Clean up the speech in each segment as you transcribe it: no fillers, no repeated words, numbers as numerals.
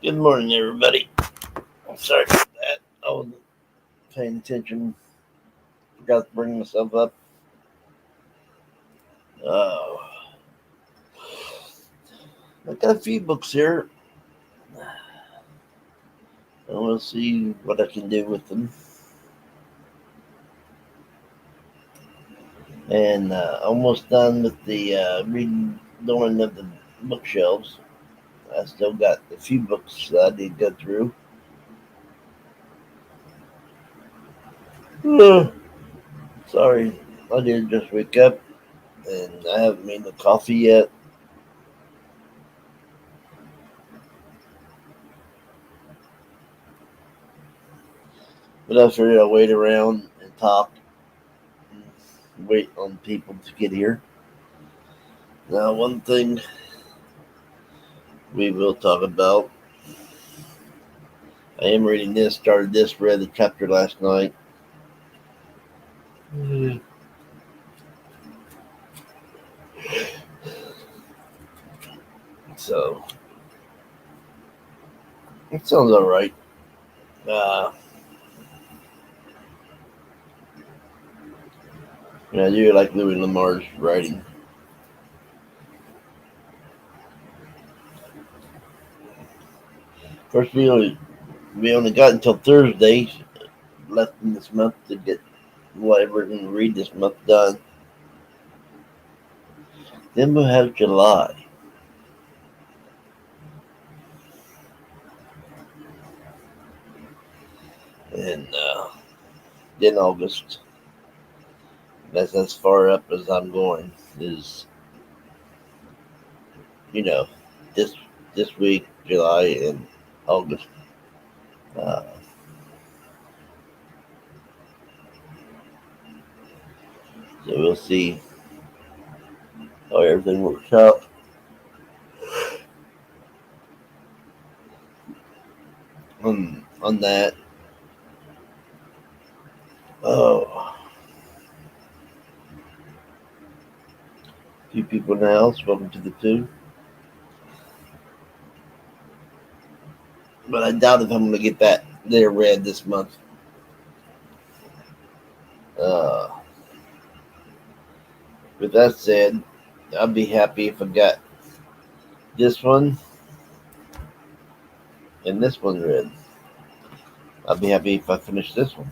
Good morning, everybody. Sorry about that. I wasn't paying attention. Forgot to bring myself up. Oh, I got a few books here. I want to see what I can do with them. And almost done with the reading of the bookshelves. I still got a few books that I need to go through. Sorry, I did just wake up and I haven't made the coffee yet. But I figured I'll wait around and talk and wait on people to get here. Now, one thing we will talk about. I am reading this, started this, read the chapter last night. So, it sounds alright. Uh, I do like Louis Lamar's writing. Of course, we only got until Thursday left in this month to get whatever we're going to read this month done. Then we'll have July. And then August. That's as far up as I'm going. Is you know this this week, July and August. Uh, so we'll see how everything works out. On that. Oh, few people in the house. Welcome to the two. But I doubt if I'm going to get that there read this month. Uh, with that said, I'll be happy if I got this one and this one read. I'll be happy if I finish this one.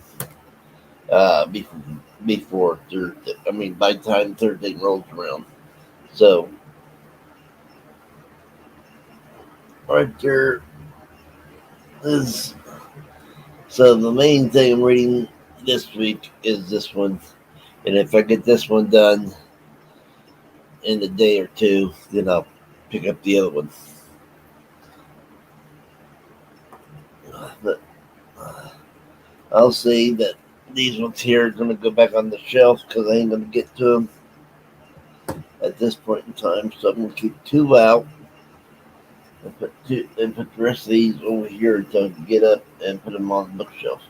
Before Thursday. I mean, by the time Thursday rolls around. So, right there is. So, the main thing I'm reading this week is this one. And if I get this one done in a day or two, then I'll pick up the other one. But I'll say that these ones here are going to go back on the shelf because I ain't going to get to them at this point in time. So I'm going to keep two out and put the rest of these over here until I can get up and put them on the bookshelf.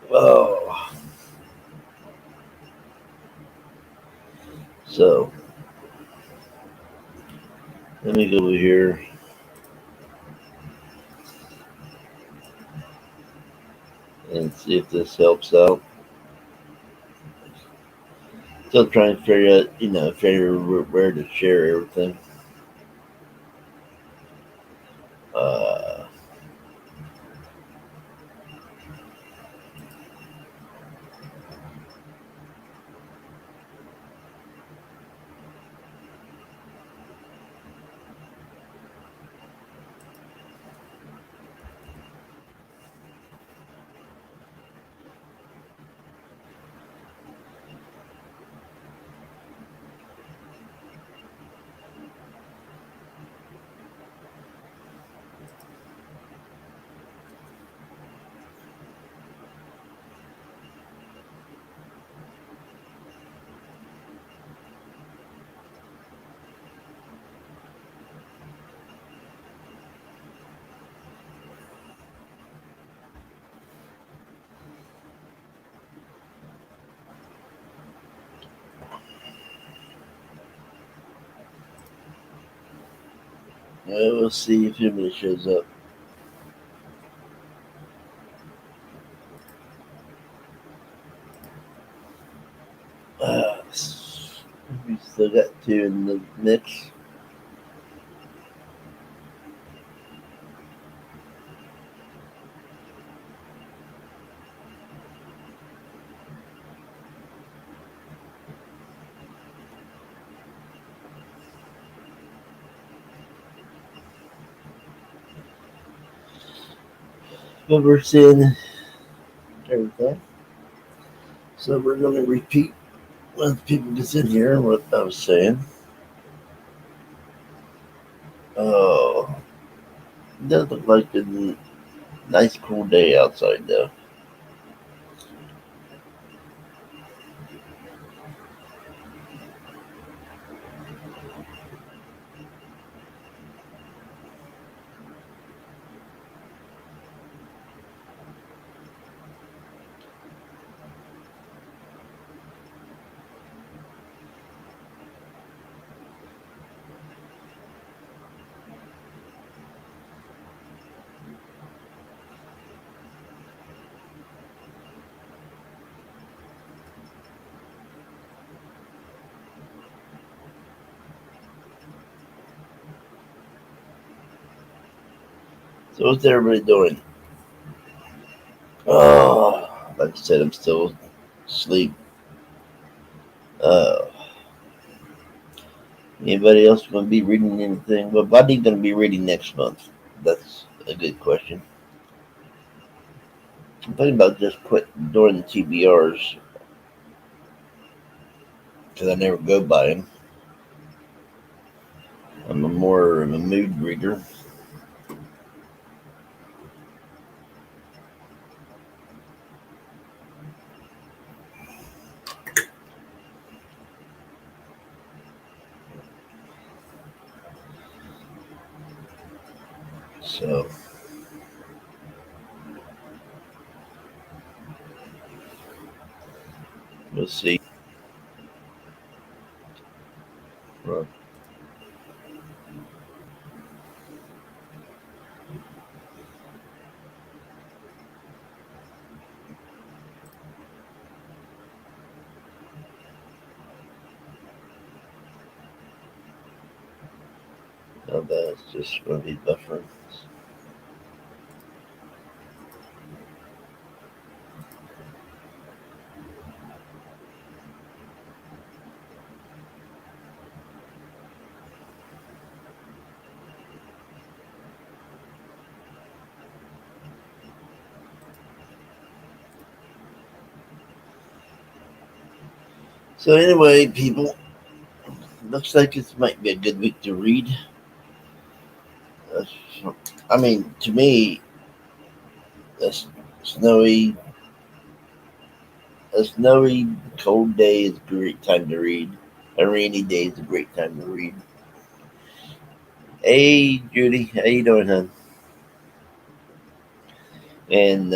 Oh, so let me go over here and see if this helps out. Still trying to figure out, where to share everything. Uh, Well, we'll see if anybody shows up. Uh, we still got two in the mix. But we're seeing everything. So we're going to repeat when people get in here what I was saying. Oh, it does look like a nice cool day outside though. So what's everybody doing? Oh, like I said, I'm still asleep. Uh, Anybody else going to be reading anything? Well, Buddy's going to be reading next month. That's a good question. I'm thinking about just quit doing the TBRs because I never go by them. I'm a more of a mood reader. So we'll see. Well, that's just going to be buffering. So anyway, people, looks like it might be a good week to read. Uh, I mean, to me, a snowy, a snowy, cold day is a great time to read. A rainy day is a great time to read. Hey, Judy, how you doing, hon? And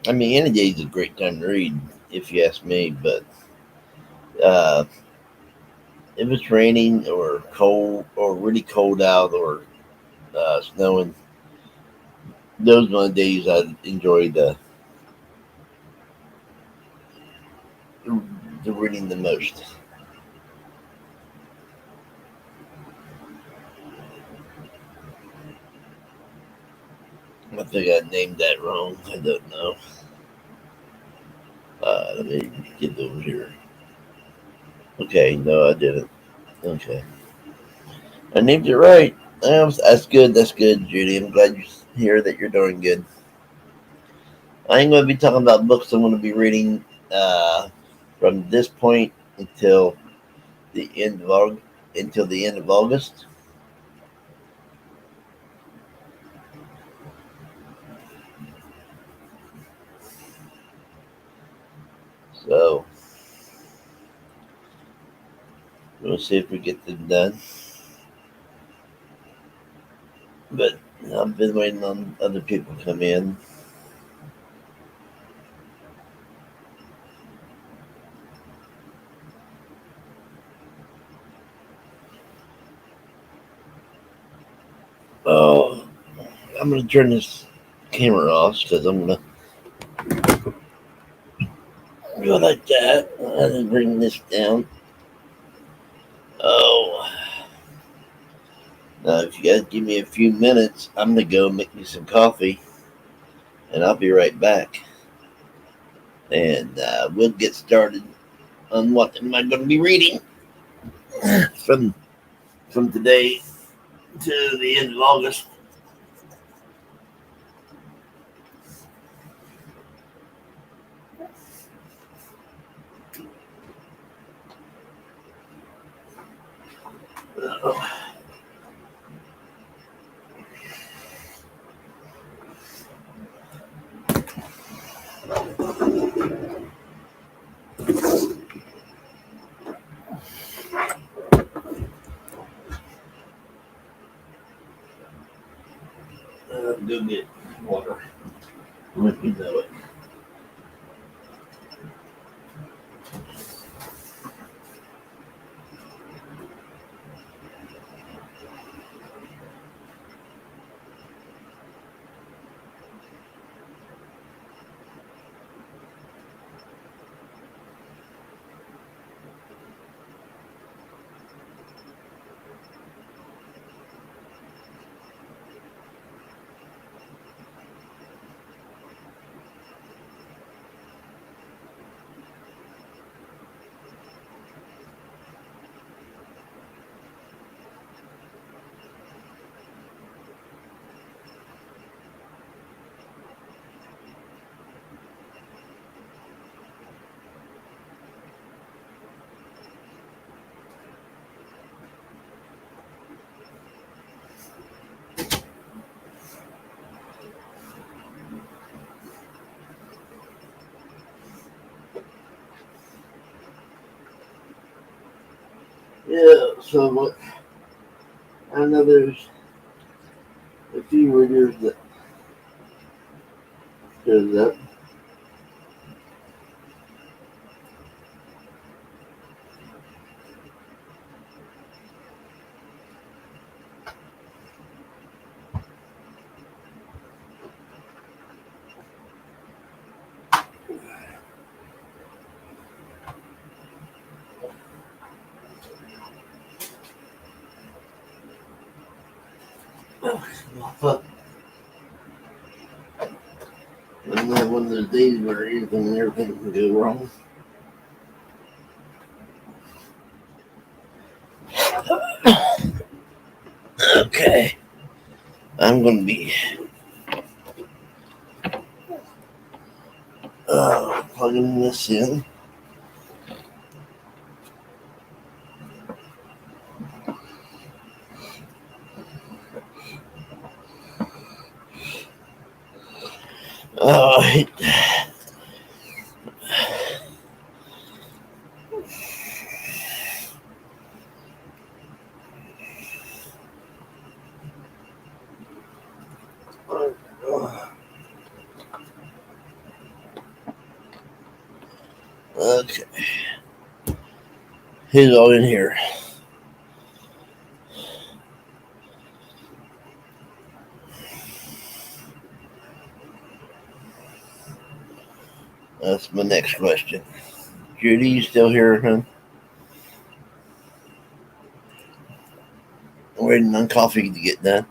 I mean, any day is a great time to read, if you ask me. But uh, if it's raining or cold or really cold out or snowing, those are the days I enjoy the reading the most. I think I named that wrong. I don't know. Let me get over here. Okay, no, I didn't. Okay, I named it right. That's good. That's good, Judy. I'm glad you hear that you're doing good. I ain't going to be talking about books I'm going to be reading from this point until the end of August. So we'll see if we get them done. But I've been waiting on other people to come in. I'm gonna turn this camera off because I'm gonna go like that and then bring this down. Oh, now if you guys give me a few minutes, I'm gonna go make me some coffee, and I'll be right back. And we'll get started on what am I going to be reading from today to the end of August. Go get water. Let me know it. Yeah, so what? I know there's a few readers that shows up. Fuck. I'm not one of those days where anything and everything can go wrong. Okay. I'm going to be plugging this in. All right. Okay. Who's all in here? That's my next question. Judy, you still here, huh? I'm waiting on coffee to get done.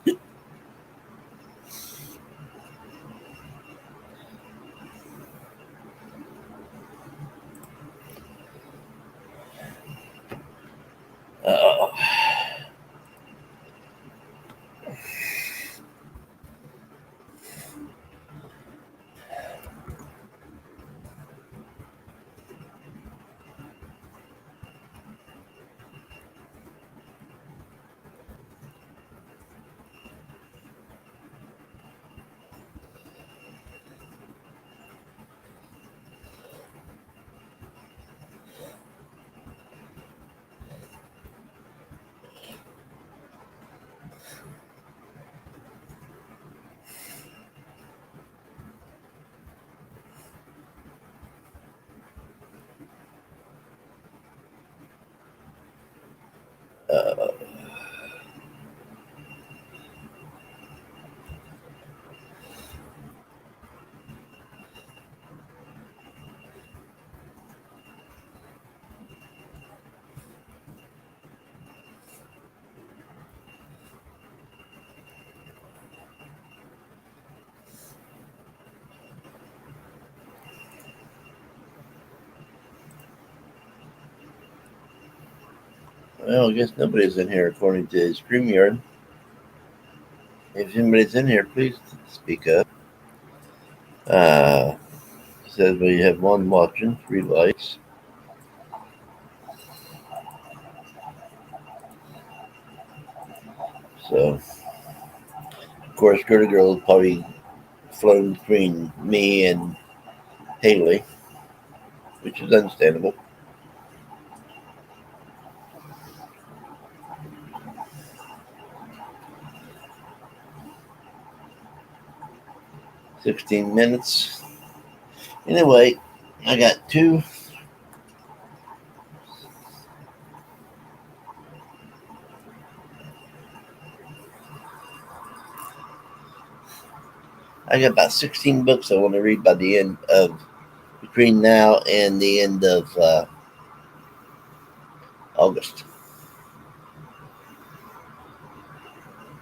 Uh, Well, I guess nobody's in here according to StreamYard. If anybody's in here, please speak up. Uh, says we have one watching, 3 likes. So, of course, Gertie Girl is probably floating between me and Haley, which is understandable. $16. Anyway, I got two. I got about 16 books I want to read by the end of between now and the end of August.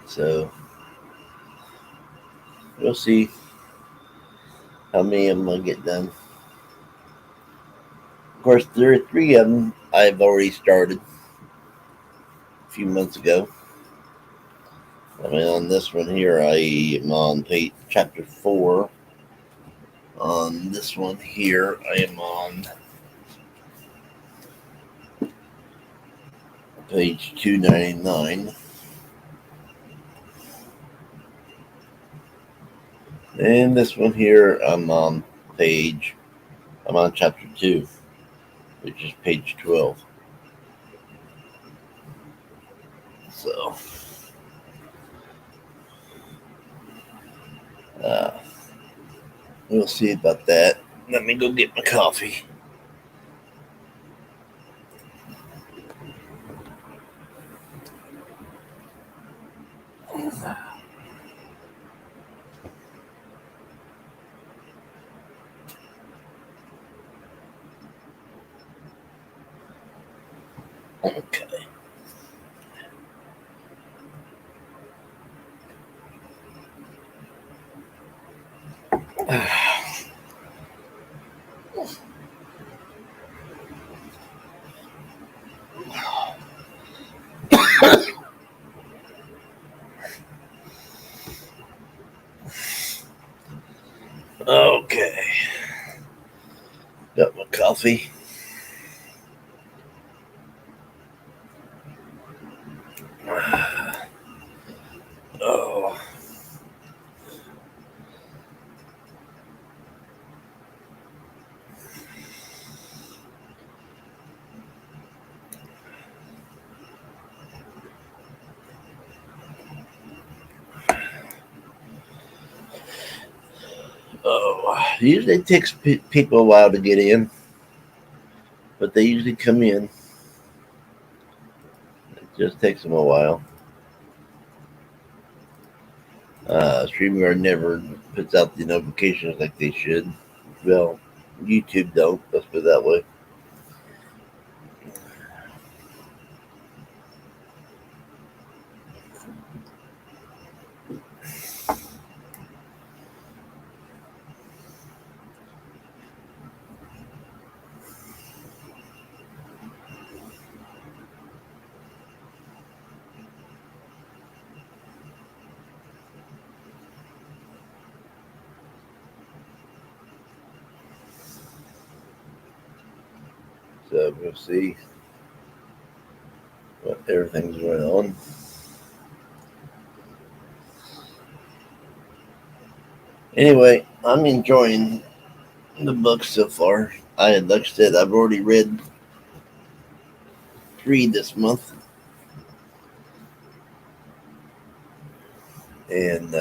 So we'll see how many of them I get done. Of course, there are 3 of them I've already started a few months ago. I mean, on this one here, I am on chapter 4. On this one here, I am on page 299. And this one here, I'm on chapter 2, which is page 12. So, we'll see about that. Let me go get my coffee. Okay. Okay. Got my coffee. Oh. Oh. Usually it takes people a while to get in, but they usually come in. It just takes them a while. StreamYard never puts out the notifications like they should. Well, YouTube don't. Let's put it that way. So we'll see what everything's going on. Anyway, I'm enjoying the book so far. Like I said, I've already read 3 this month, and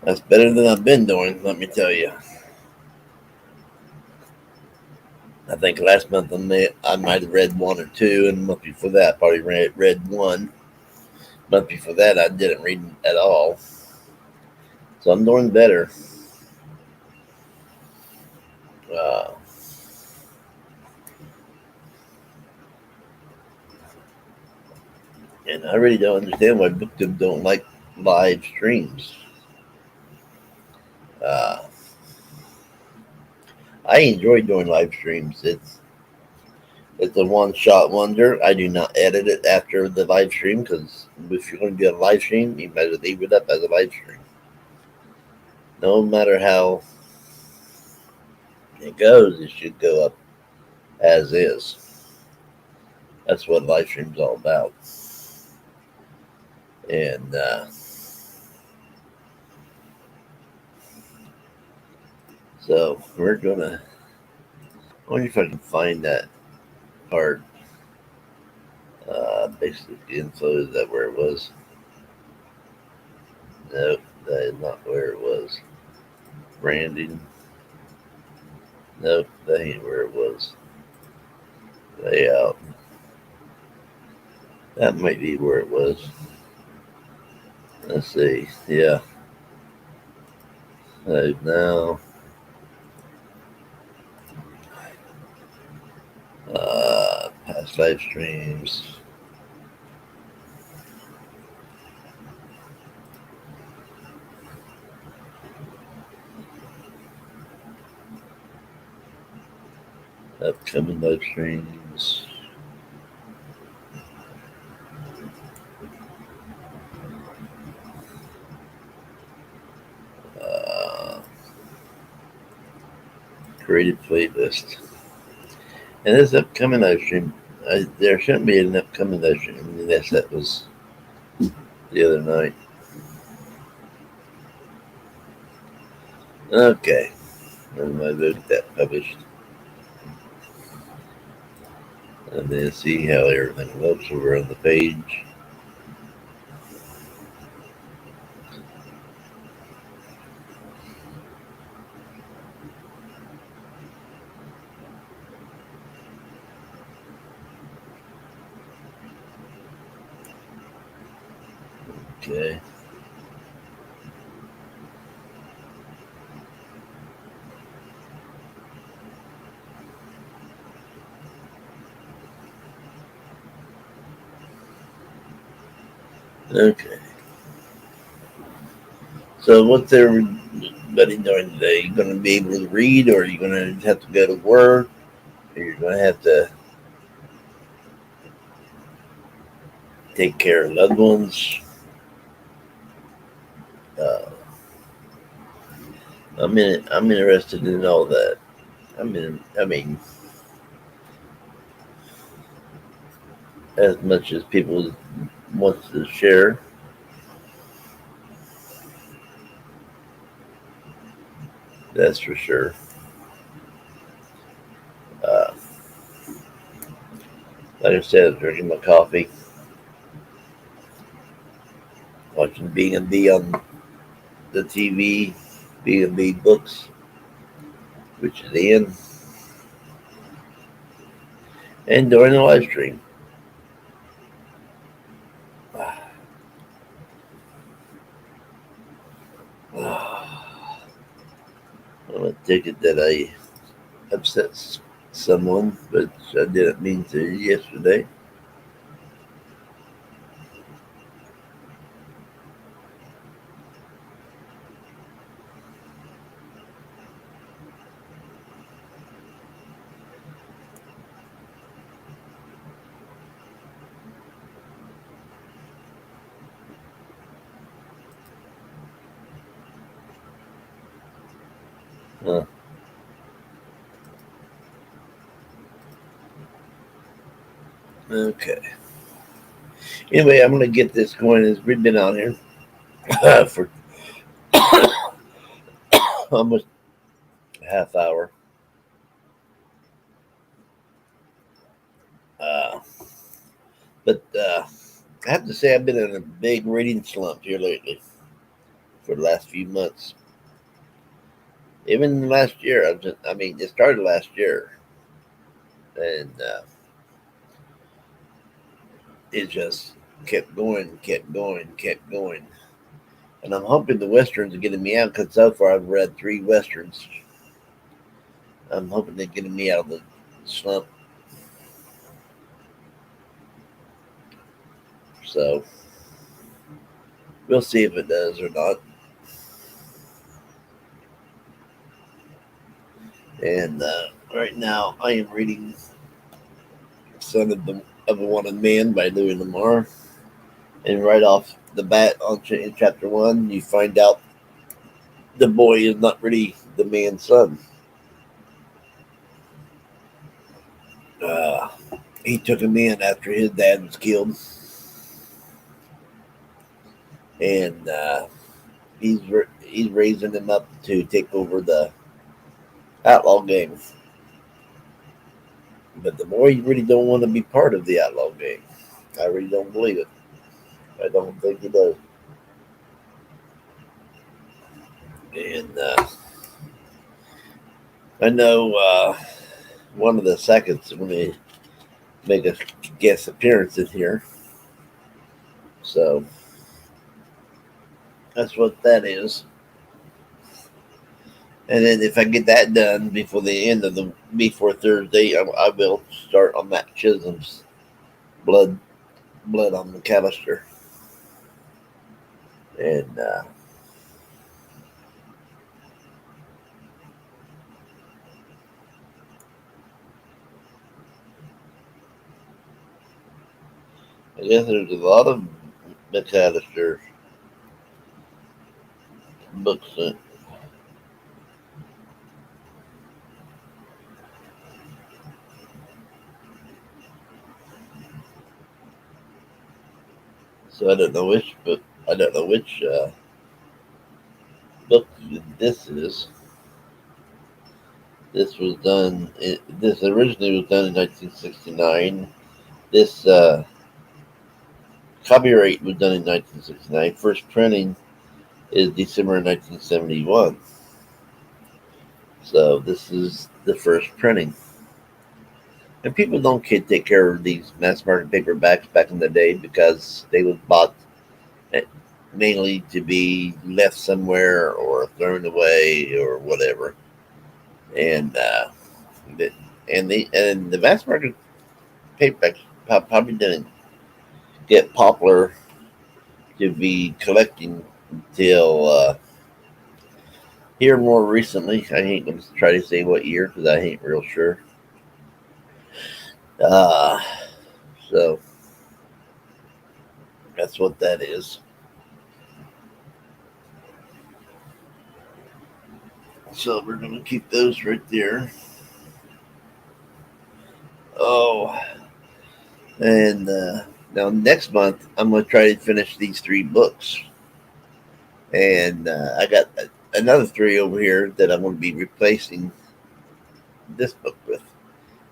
that's better than I've been doing. Let me tell you. I think last month I might have read 1 or 2, and the month before that I probably read 1. The month before that I didn't read at all. So I'm doing better. And I really don't understand why BookTube don't like live streams. I enjoy doing live streams. It's a one-shot wonder. I do not edit it after the live stream because if you're going to do a live stream, you better leave it up as a live stream. No matter how it goes, it should go up as is. That's what live stream's all about. And so we're gonna. I wonder if I can find that part. Basic info, is that where it was? No, that is not where it was. Branding. Nope, that ain't where it was. Layout. That might be where it was. Let's see. Yeah. Now, past live streams. Upcoming live streams. Created playlist. And this upcoming live stream, there shouldn't be an upcoming live stream. Unless that was the other night. Okay. I'm going to get that published. And then see how everything looks over on the page. Okay. Okay. So what's everybody doing today? You going to be able to read, or are you going to have to go to work, or you're going to have to take care of loved ones? I'm interested in all that. I mean, as much as people want to share. That's for sure. Like I said, drinking my coffee, watching B&B on the TV, B&B books, which is in, and during the live stream. I take it that I upset someone, but I didn't mean to yesterday. Huh. Okay. Anyway, I'm going to get this going. We've been on here for almost a half hour. But I have to say, I've been in a big reading slump here lately for the last few months. Even last year, it started last year. And it just kept going, kept going, kept going. And I'm hoping the Westerns are getting me out because so far I've read 3 Westerns. I'm hoping they're getting me out of the slump. So we'll see if it does or not. And right now I am reading Son of a Wanted Man by Louis Lamar. And right off the bat in chapter 1, you find out the boy is not really the man's son. Uh, he took him in after his dad was killed. And he's raising him up to take over the outlaw gang. But the boy really don't want to be part of the outlaw gang. I really don't believe it. I don't think he does. And I know one of the seconds when they make a guest appearance in here. So that's what that is. And then if I get that done before Thursday, I will start on Matt Chisholm's blood on the canister. And I guess there's a lot of McAllister books. So I don't know which book. I don't know which book this is. This was done. This originally was done in 1969. This copyright was done in 1969. First printing is December 1971. So this is the first printing. And people don't take care of these mass market paperbacks back in the day because they was bought mainly to be left somewhere or thrown away or whatever. And the mass market paperbacks probably didn't get popular to be collecting until here more recently. I ain't going to try to say what year because I ain't real sure. So that's what that is. So we're going to keep those right there. Oh, and now next month I'm going to try to finish these 3 books. And I got another 3 over here that I'm going to be replacing this book with.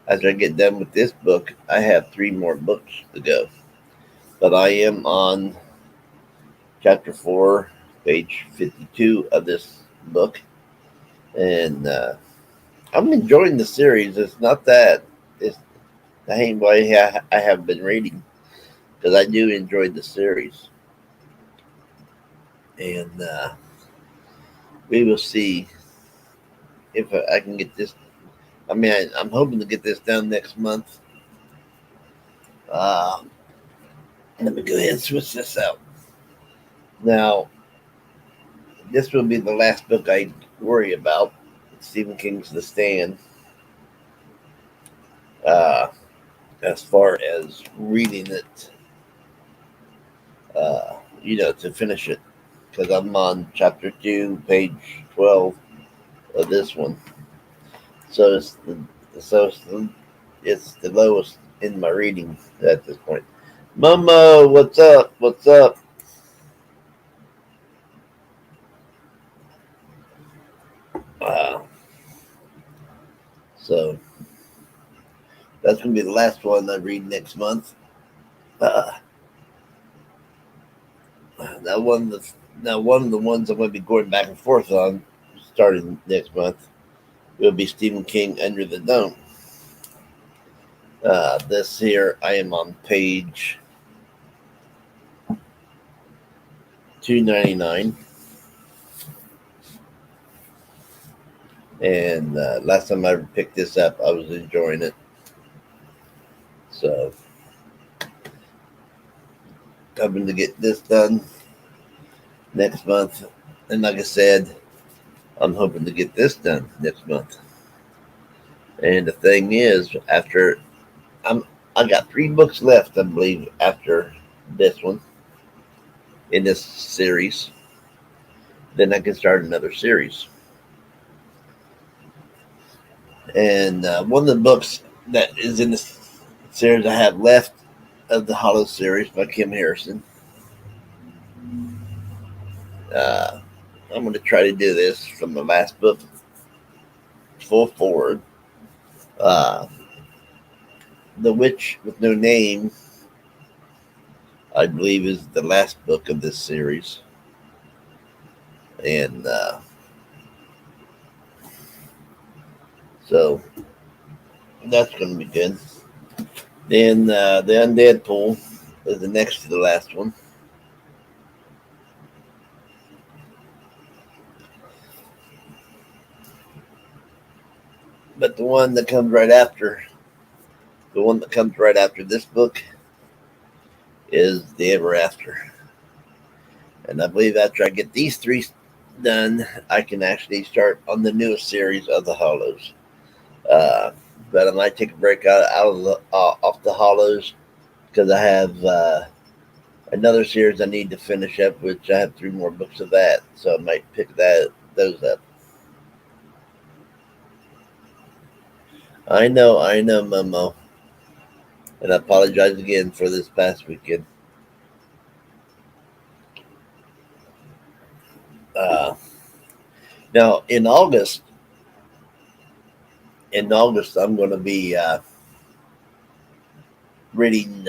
After I get done with this book, I have 3 more books to go. But I am on chapter 4, page 52 of this book. And I'm enjoying the series. It's not that. I ain't why I have been reading. Because I do enjoy the series. And we will see if I can get this. I mean, I'm hoping to get this done next month. Let me go ahead and switch this out. Now, this will be the last book I worry about. Stephen King's The Stand. As far as reading it, to finish it. Because I'm on chapter 2, page 12 of this one. So it's the lowest in my reading at this point. Momo, what's up? What's up? So that's gonna be the last one I read next month. Now one of the ones I'm going to be going back and forth on, starting next month, will be Stephen King Under the Dome. This here, I am on page 299. And last time I picked this up, I was enjoying it. So, hoping to get this done next month. And like I said, I'm hoping to get this done next month. And the thing is, after I'm I got 3 books left, I believe, after this one in this series. Then I can start another series. And one of the books that is in this series I have left of the Hollow series by Kim Harrison. I'm going to try to do this from the last book full forward. The Witch with No Name, I believe, is the last book of this series. And so that's going to be good. Then the Undead Pool is the next to the last one. But the one that comes right after this book is The Ever After. And I believe after I get these 3 done, I can actually start on the newest series of the Hollows. But I might take a break off the Hollows because I have another series I need to finish up, which I have 3 more books of that. So I might pick those up. I know, Momo. And I apologize again for this past weekend. Now, in August, I'm going to be reading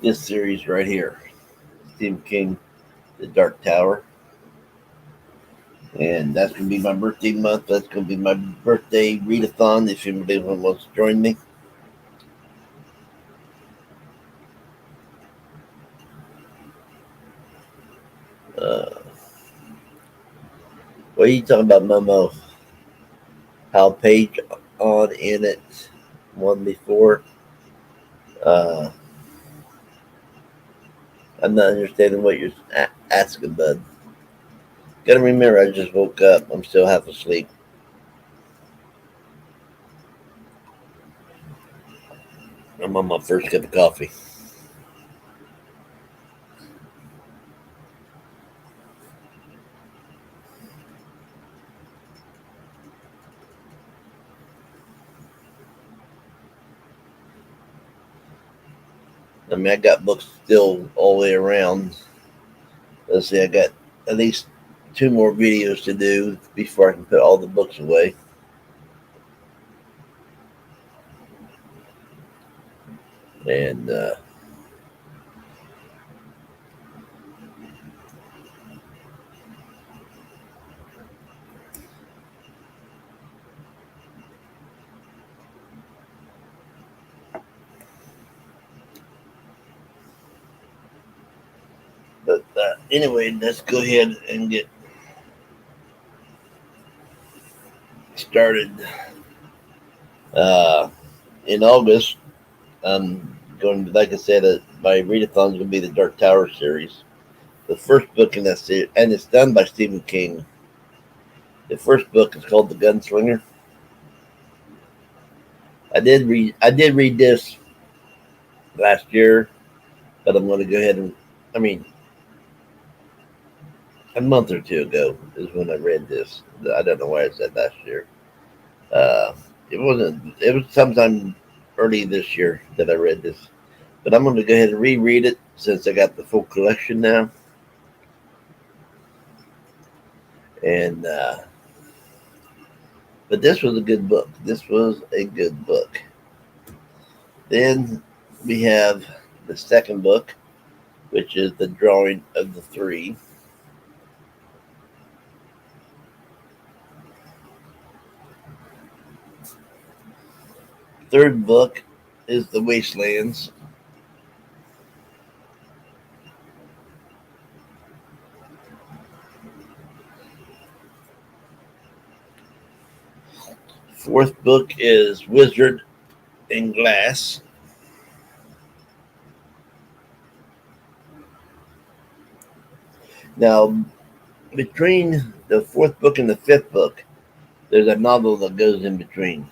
this series right here, Stephen King, The Dark Tower. And that's going to be my birthday month. That's going to be my birthday readathon if anybody wants to join me. What are you talking about, Momo? How page on in it one before? I'm not understanding what you're asking, bud. Gotta remember, I just woke up. I'm still half asleep. I'm on my first cup of coffee. I mean, I got books still all the way around. Let's see, I got at least 2 more videos to do before I can put all the books away. And but anyway, let's go ahead and get started. In August, I'm going to, like I said, my readathon is going to be the Dark Tower series. The first book in that series, and it's done by Stephen King. The first book is called The Gunslinger. I did read this last year, but I'm going to go ahead and, I mean, a month or 2 ago is when I read this. I don't know why I said last year. Uh, it wasn't. It was sometime early this year that I read this, but I'm going to go ahead and reread it since I got the full collection now. And but this was a good book. This was a good book. Then we have the second book, which is The Drawing of the Three. Third book is The Wastelands. Fourth book is Wizard in Glass. Now, between the fourth book and the fifth book, there's a novel that goes in between.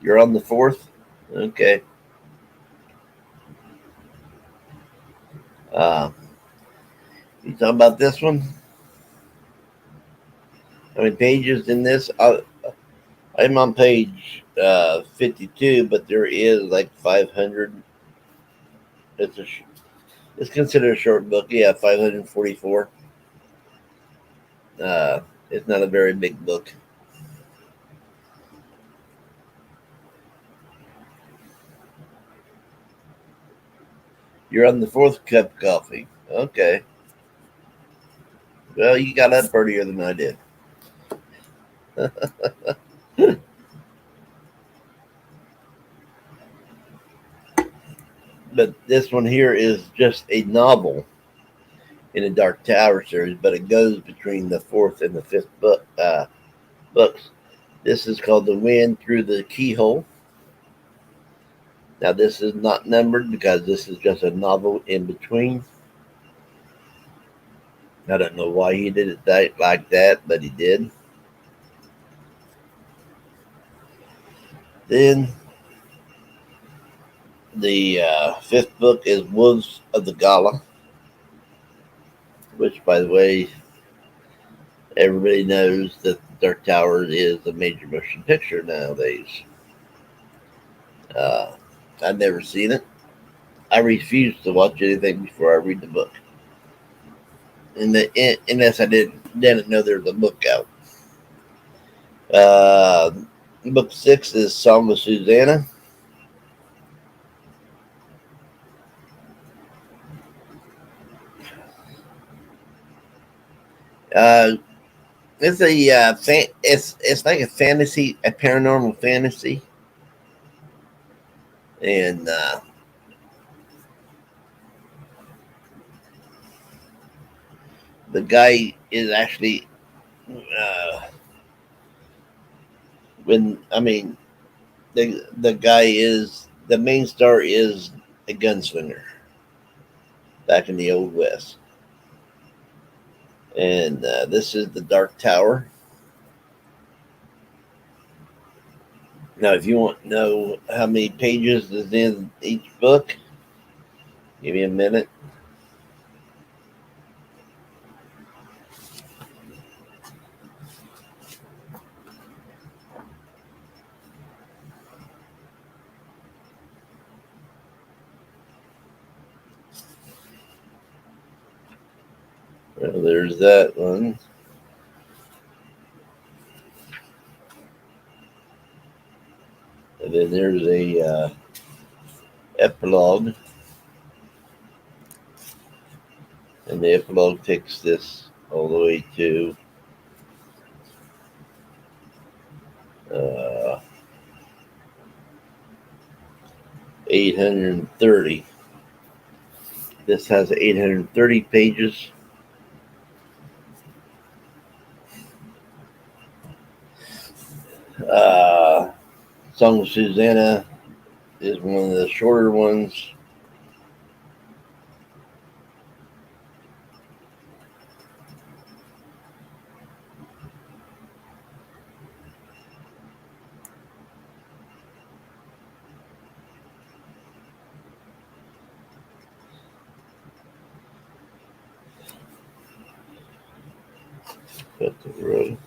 You're on the fourth? Okay. Uh, you talking about this one? How many pages in this? I'm on page 52, but there is like 500. It's it's considered a short book. Yeah, 544. Uh, it's not a very big book. You're on the fourth cup of coffee. Okay. Well, you got up earlier than I did. But this one here is just a novel in the Dark Tower series, but it goes between the fourth and the fifth books. This is called The Wind Through the Keyhole. Now, this is not numbered because this is just a novel in between. I don't know why he did it like that, but he did. Then the fifth book is Wolves of the Gala, which, by the way, everybody knows that Dark Tower is a major motion picture nowadays. Uh, I've never seen it. I refuse to watch anything before I read the book. Unless I didn't know there was a book out. Uh, Book 6 is Song of Susanna. Uh, it's it's like a fantasy, a paranormal fantasy, and the guy is actually uh, when I mean the guy is the main star is a gunslinger back in the old west, and this is the Dark Tower. Now, if you want to know how many pages is in each book, give me a minute. Well, there's that one. And then there's a epilogue. And the epilogue takes this all the way to uh, 830. This has 830 pages. Uh, Song of Susanna is one of the shorter ones. Cut the road.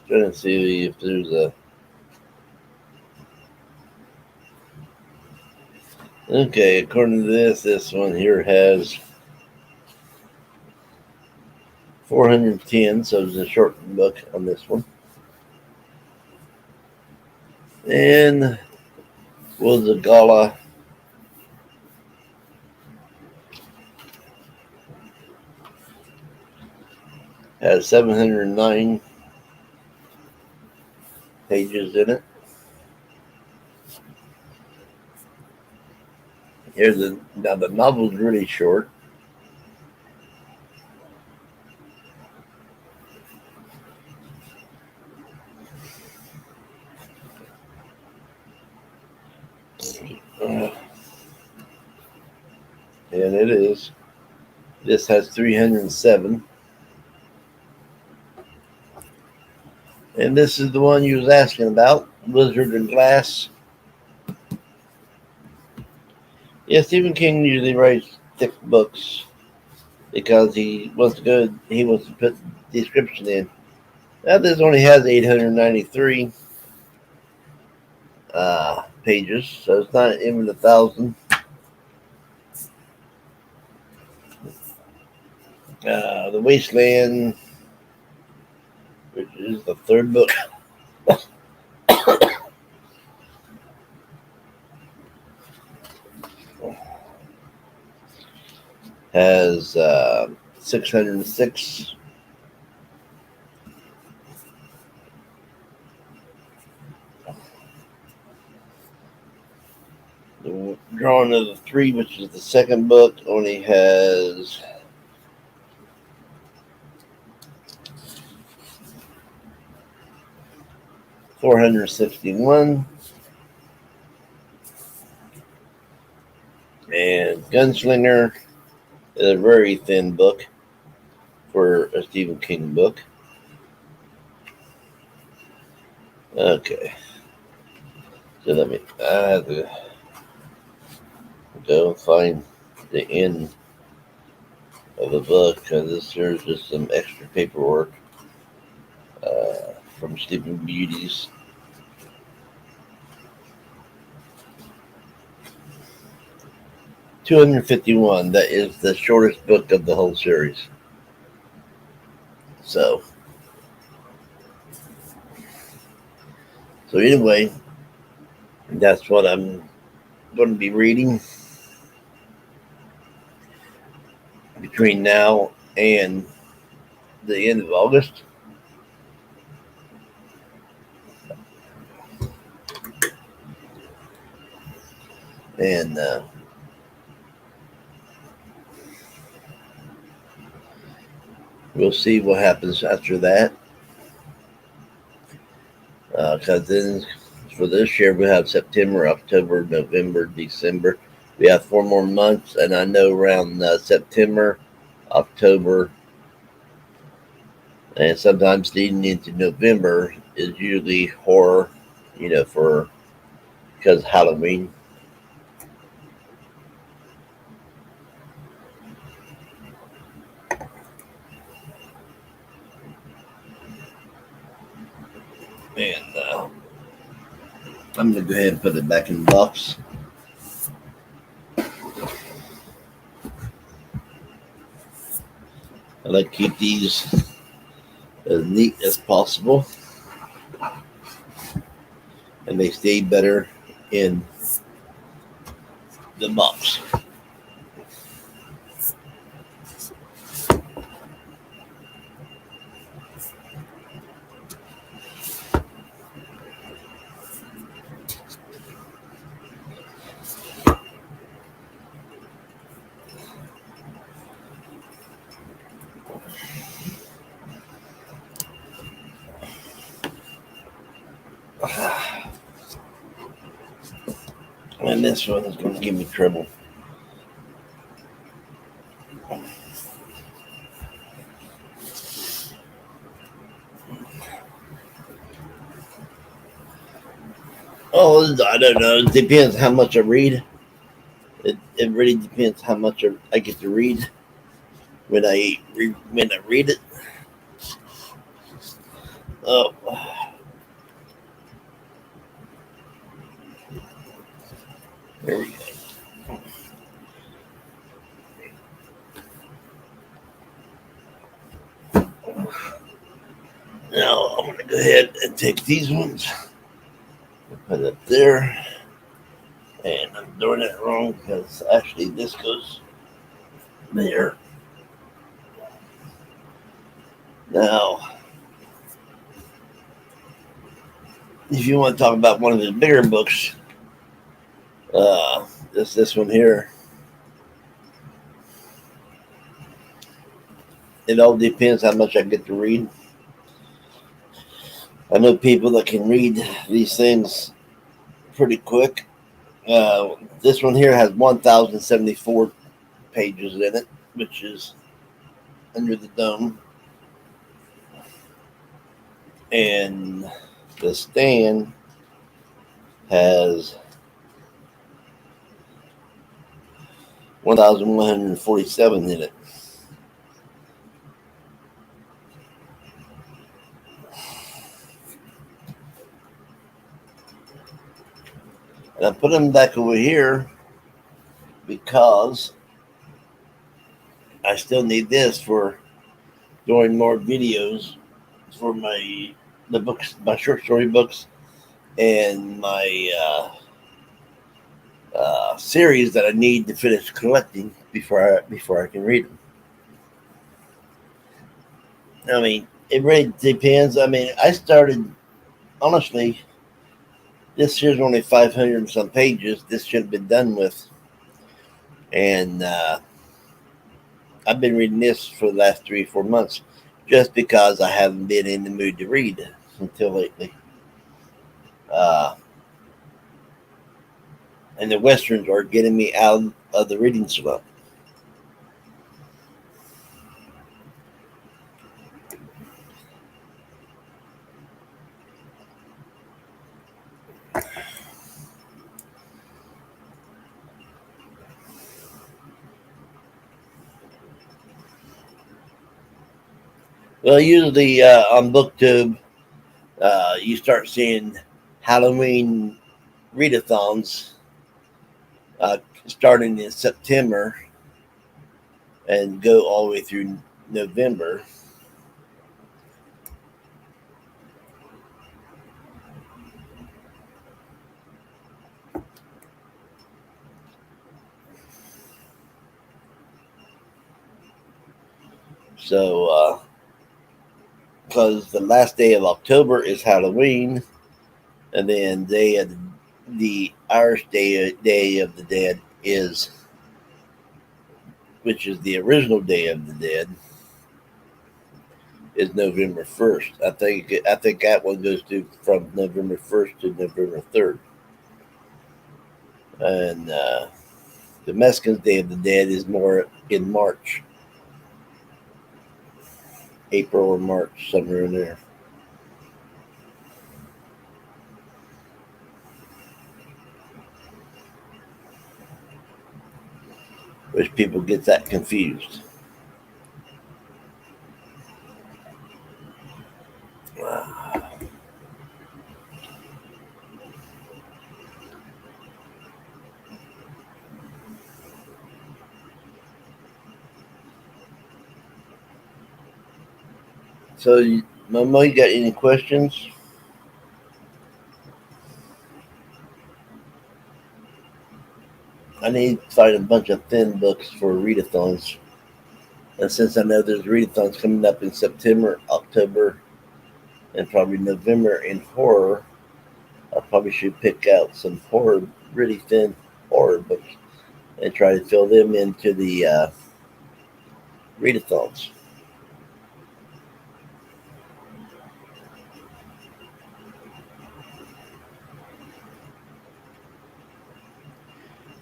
Trying to see if there's a. Okay, according to this one here has 410, so it's a short book on this one. And was a gala has 709 pages in it. Now the novel's really short. And it is. This has 307. And this is the one you was asking about, Wizard and Glass. Yeah, Stephen King usually writes thick books because he wants to put the description in. Now this only has 893 pages, so it's not even 1,000. The Wasteland, which is the third book, has 606. The Drawing of the Three, which is the second book, only has 461. And Gunslinger is a very thin book for a Stephen King book. Okay. So I have to go find the end of the book because there's just some extra paperwork from Sleeping Beauties. $251. That is the shortest book of the whole series. So anyway, that's what I'm going to be reading between now and the end of August. And we'll see what happens after that. Because then for this year, we have September, October, November, December. We have 4 more months, and I know around September, October, and sometimes leading into November is usually horror, because Halloween. And I'm going to go ahead and put it back in the box. I like to keep these as neat as possible. And they stay better in the box. And this one is going to give me trouble. Oh, I don't know. It depends how much I read. It really depends how much I get to read when I read it. Oh. There we go. Now I'm going to go ahead and take these ones and put it up there. And I'm doing it wrong because actually this goes there. Now, if you want to talk about one of his bigger books, this one here. It all depends how much I get to read. I know people that can read these things pretty quick, This one here has 1,074 pages in it, which is under the dome. And the stand has 1,147 in it. And I put them back over here because I still need this for doing more videos for the books, my short story books, and my series that I need to finish collecting before I can read them. I mean, it really depends. I mean, I started honestly. This here's only 500 and some pages. This should have been done with, and I've been reading this for the last 3 or 4 months, just because I haven't been in the mood to read until lately. Uh, and the westerns are getting me out of the reading slump. Well, usually on BookTube, you start seeing Halloween readathons uh, starting in September and go all the way through November. So, because the last day of October is Halloween, and then the Irish Day of the Dead is, which is the original Day of the Dead, is November 1st. I think that one goes to from November 1st to November 3rd, and the Mexicans' Day of the Dead is more in March, April or March, somewhere in there. Which people get that confused. So, Momo, you got any questions? I need to find a bunch of thin books for readathons. And since I know there's readathons coming up in September, October, and probably November in horror, I probably should pick out some horror, really thin horror books, and try to fill them into the readathons.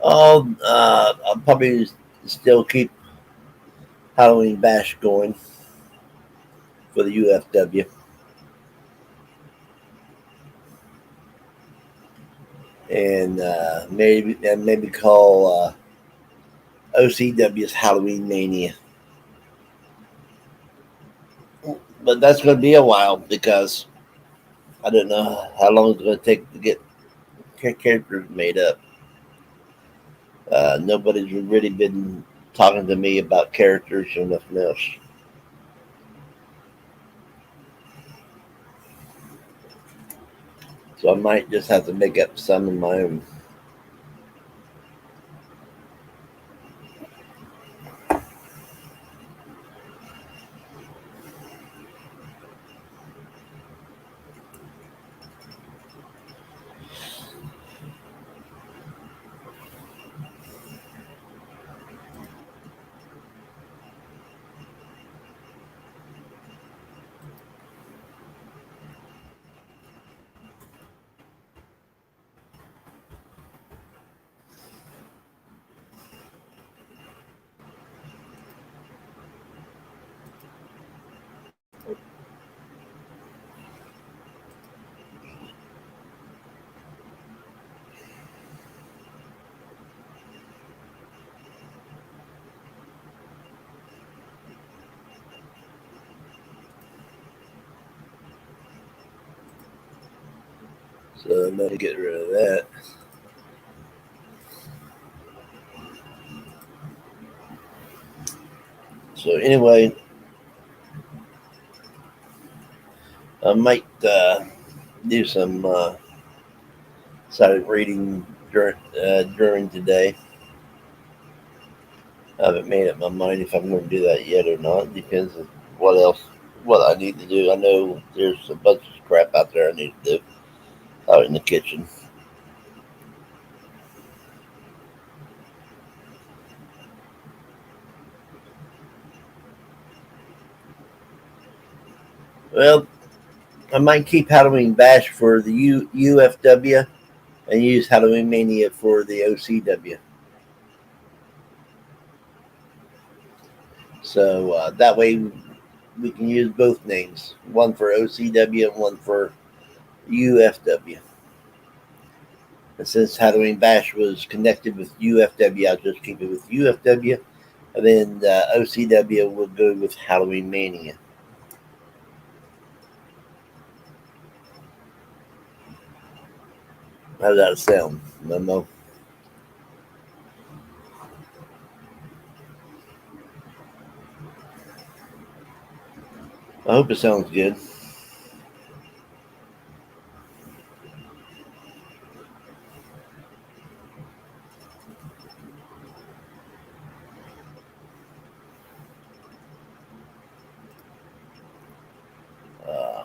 I'll probably still keep Halloween Bash going for the UFW, and maybe call OCW's Halloween Mania. But that's going to be a while because I don't know how long it's going to take to get characters made up. Nobody's really been talking to me about characters or nothing else. So I might just have to make up some of my own. So I'm going to get rid of that. So anyway, I might do some silent reading during today. I haven't made up my mind if I'm going to do that yet or not. It depends on what I need to do. I know there's a bunch of crap out there I need to do out in the kitchen. Well, I might keep Halloween Bash for the UFW and use Halloween Mania for the OCW. So that way we can use both names, one for OCW and one for UFW. And since Halloween Bash was connected with UFW, I'll just keep it with UFW. And then OCW will go with Halloween Mania. How does that sound, Momo? I hope it sounds good. Uh,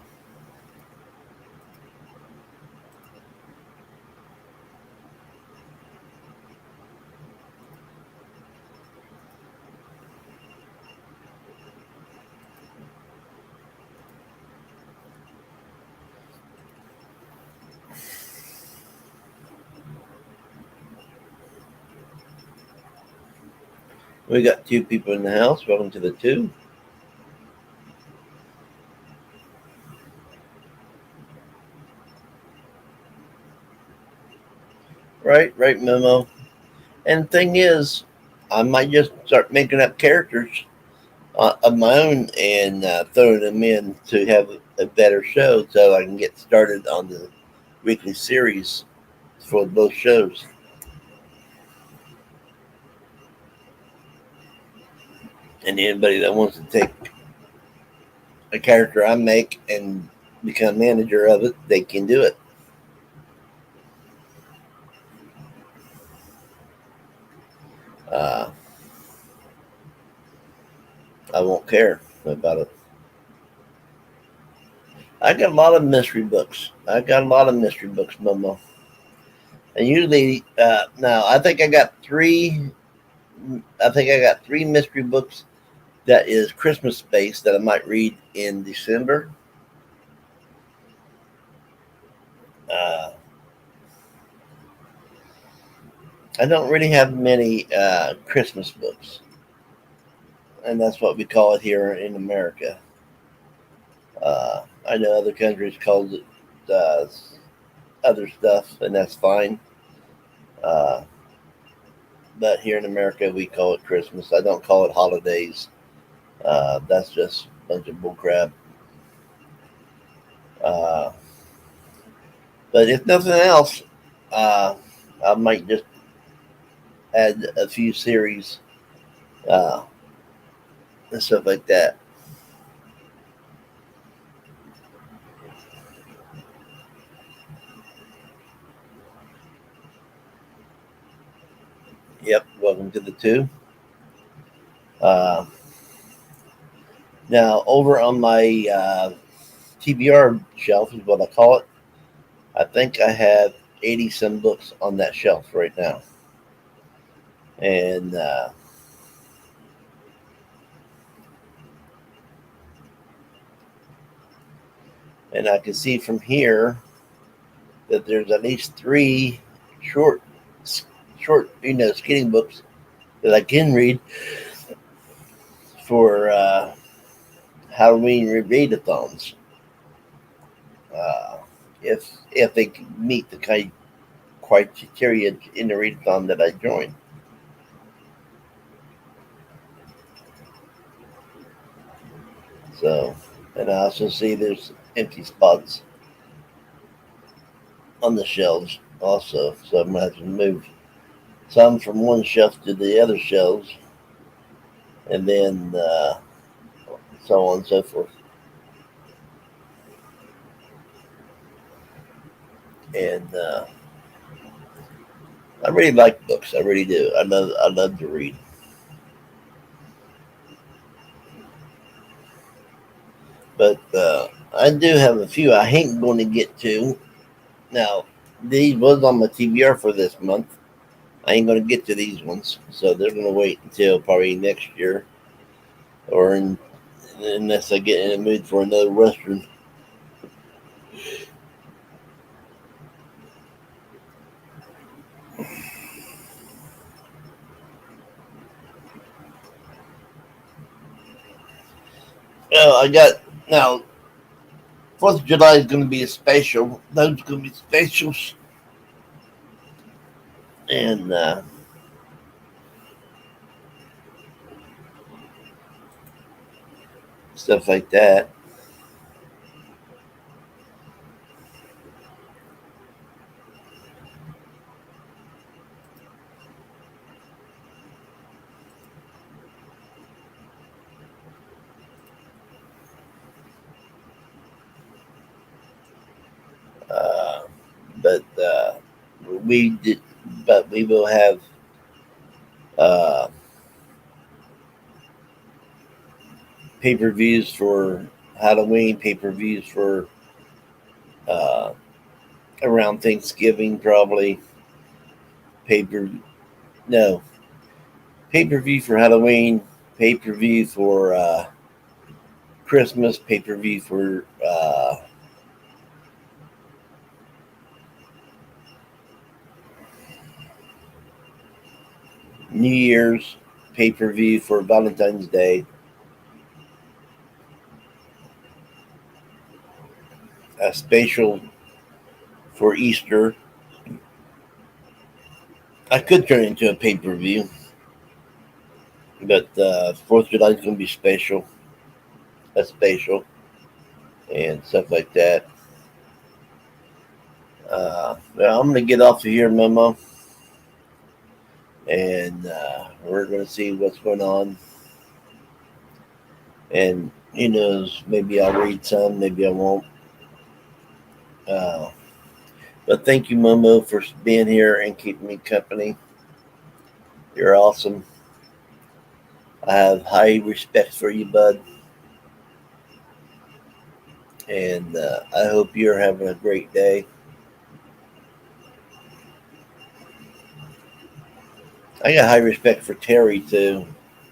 we got two people in the house. Welcome to the two. Right, Memo. And thing is, I might just start making up characters of my own and throwing them in to have a better show so I can get started on the weekly series for both shows. And anybody that wants to take a character I make and become manager of it, they can do it. Uh, I won't care about it. I got a lot of mystery books. Momo. And usually, now I think I got three. I think I got three mystery books that is Christmas based that I might read in December. Uh, I don't really have many Christmas books, and that's what we call it here in America. I know other countries call it other stuff, and that's fine. Uh, but here in America, we call it Christmas. I don't call it holidays. That's just a bunch of bullcrap. Uh, but if nothing else, uh, I might just add a few series uh, and stuff like that. Yep, welcome to the two. Uh, Now, over on my TBR shelf is what I call it. I think I have 80 some books on that shelf right now. And I can see from here that there's at least three short, short, skinny books that I can read for Halloween readathons. Uh, if they meet the criteria in the readathon that I join. So, and I also see there's empty spots on the shelves also. So I'm going to have to move some from one shelf to the other shelves, and then so on and so forth. And I really like books. I really do. I love to read. But I do have a few I ain't going to get to. Now, these was on my TBR for this month. I ain't going to get to these ones. So they're going to wait until probably next year, or unless I get in the mood for another Western. I got now. 4th of July is going to be a special. Those are going to be specials, and stuff like that. Uh, but we did, but we will have uh, pay-per-views for Halloween, pay-per-views for uh, around Thanksgiving, probably pay-per no pay-per-view for Halloween, pay-per-view for Christmas, pay-per-view for New Year's, pay-per-view for Valentine's Day, a special for Easter. I could turn it into a pay-per-view, but 4th of July is going to be special, a special, and stuff like that. Well, I'm going to get off of here, Momo, and we're going to see what's going on. And who knows, maybe I'll read some, maybe I won't. Uh, but thank you, Momo, for being here and keeping me company. You're awesome. I have high respect for you, bud. And I hope you're having a great day. I got high respect for Terry, too,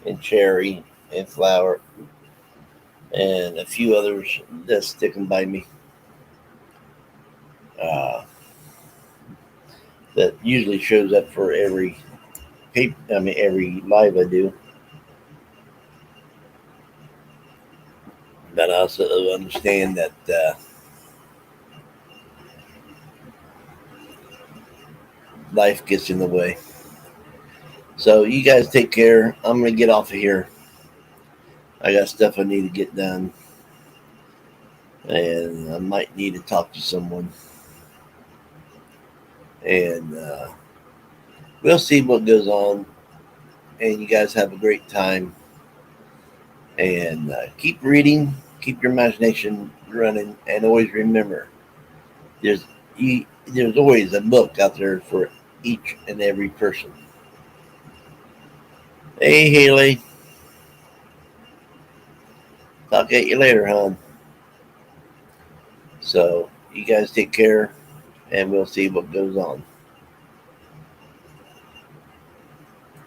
and Cherry, and Flower, and a few others that's sticking by me. Uh, that usually shows up for every every live I do. But I also understand that life gets in the way. So you guys take care. I'm gonna get off of here. I got stuff I need to get done, and I might need to talk to someone. And we'll see what goes on. And you guys have a great time. And keep reading, keep your imagination running, and always remember there's there's always a book out there for each and every person. Hey, Haley, talk at you later, hon. So you guys take care, and we'll see what goes on.